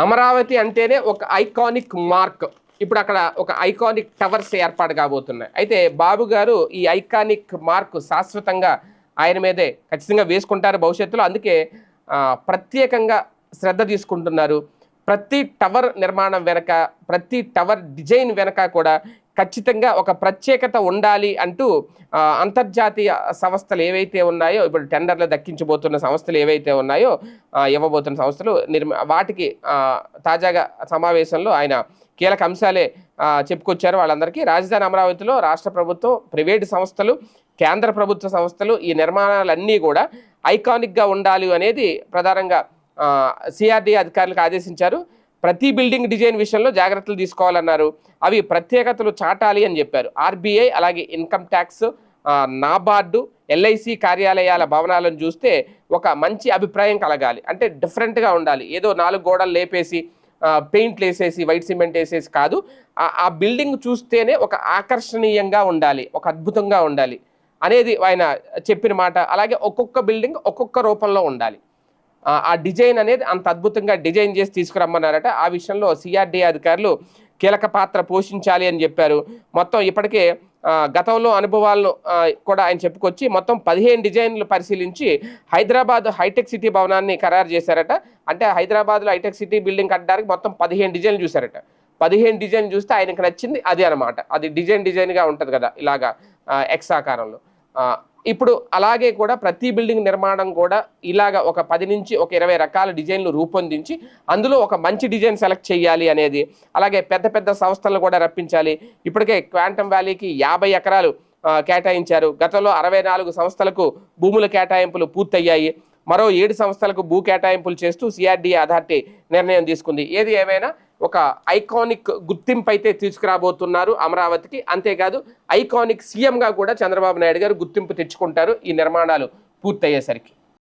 అమరావతి అంటేనే ఒక iconic mark. ఇప్పుడు అక్కడ ఒక ఐకానిక్ టవర్స్ ఏర్పాటు కాబోతున్నాయి. అయితే బాబు గారు ఈ ఐకానిక్ మార్క్ శాశ్వతంగా ఆయన మీదే ఖచ్చితంగా వేసుకుంటారు భవిష్యత్తులో. అందుకే ప్రత్యేకంగా శ్రద్ధ తీసుకుంటున్నారు. ప్రతి టవర్ నిర్మాణం వెనక, ప్రతి టవర్ డిజైన్ వెనక కూడా ఖచ్చితంగా ఒక ప్రత్యేకత ఉండాలి అంటూ అంతర్జాతీయ సంస్థలు ఏవైతే ఉన్నాయో, ఇప్పుడు టెండర్లు దక్కించబోతున్న సంస్థలు ఏవైతే ఉన్నాయో, ఇవ్వబోతున్న సంస్థలు వాటికి తాజాగా సమావేశంలో ఆయన కీలక అంశాలే చెప్పుకొచ్చారు వాళ్ళందరికీ. రాజధాని అమరావతిలో రాష్ట్ర ప్రభుత్వం, ప్రైవేటు సంస్థలు, కేంద్ర ప్రభుత్వ సంస్థలు ఈ నిర్మాణాలన్నీ కూడా ఐకానిక్గా ఉండాలి అనేది ప్రధానంగా సిఆర్డీఏ అధికారులకు ఆదేశించారు. ప్రతి బిల్డింగ్ డిజైన్ విషయంలో జాగ్రత్తలు తీసుకోవాలన్నారు. అవి ప్రత్యేకతలు చాటాలి అని చెప్పారు. ఆర్బీఐ, అలాగే ఇన్కమ్ ట్యాక్స్, నాబార్డు, ఎల్ఐసి కార్యాలయాల భవనాలను చూస్తే ఒక మంచి అభిప్రాయం కలగాలి. అంటే డిఫరెంట్గా ఉండాలి. ఏదో 4 గోడలు లేపేసి పెయింట్లు వేసేసి వైట్ సిమెంట్ వేసేసి కాదు. ఆ బిల్డింగ్ చూస్తేనే ఒక ఆకర్షణీయంగా ఉండాలి, ఒక అద్భుతంగా ఉండాలి అనేది ఆయన చెప్పిన మాట. అలాగే ఒక్కొక్క బిల్డింగ్ ఒక్కొక్క రూపంలో ఉండాలి. ఆ డిజైన్ అనేది అంత అద్భుతంగా డిజైన్ చేసి తీసుకురమ్మన్నారట. ఆ విషయంలో సిఆర్డీఏ అధికారులు కీలక పాత్ర పోషించాలి అని చెప్పారు. మొత్తం ఇప్పటికే గతంలో అనుభవాలను కూడా ఆయన చెప్పుకొచ్చి మొత్తం 15 డిజైన్లు పరిశీలించి హైదరాబాద్ హైటెక్ సిటీ భవనాన్ని ఖరారు చేశారట. అంటే హైదరాబాద్లో హైటెక్ సిటీ బిల్డింగ్ కట్టడానికి మొత్తం 15 డిజైన్లు చూశారట. 15 డిజైన్ చూస్తే ఆయనకు నచ్చింది అదే అనమాట. అది డిజైన్గా ఉంటుంది కదా, ఇలాగా ఎక్స్ ఆకారంలో. ఇప్పుడు అలాగే కూడా ప్రతి బిల్డింగ్ నిర్మాణం కూడా ఇలాగ ఒక 10 నుంచి ఒక 20 రకాల డిజైన్లు రూపొందించి అందులో ఒక మంచి డిజైన్ సెలెక్ట్ చేయాలి అనేది. అలాగే పెద్ద పెద్ద సంస్థలను కూడా రప్పించాలి. ఇప్పటికే క్వాంటమ్ వ్యాలీకి 50 ఎకరాలు కేటాయించారు. గతంలో 64 సంస్థలకు భూముల కేటాయింపులు పూర్తయ్యాయి. మరో 7 సంస్థలకు భూ కేటాయింపులు చేస్తూ సిఆర్డీఏ అథారిటీ నిర్ణయం తీసుకుంది. ఏది ఏమైనా ఒక ఐకానిక్ గుర్తింపు అయితే తీసుకురాబోతున్నారు అమరావతికి. అంతేకాదు ఐకానిక్ సీఎంగా కూడా చంద్రబాబు నాయుడు గారు గుర్తింపు తెచ్చుకుంటారు ఈ నిర్మాణాలు పూర్తయ్యేసరికి.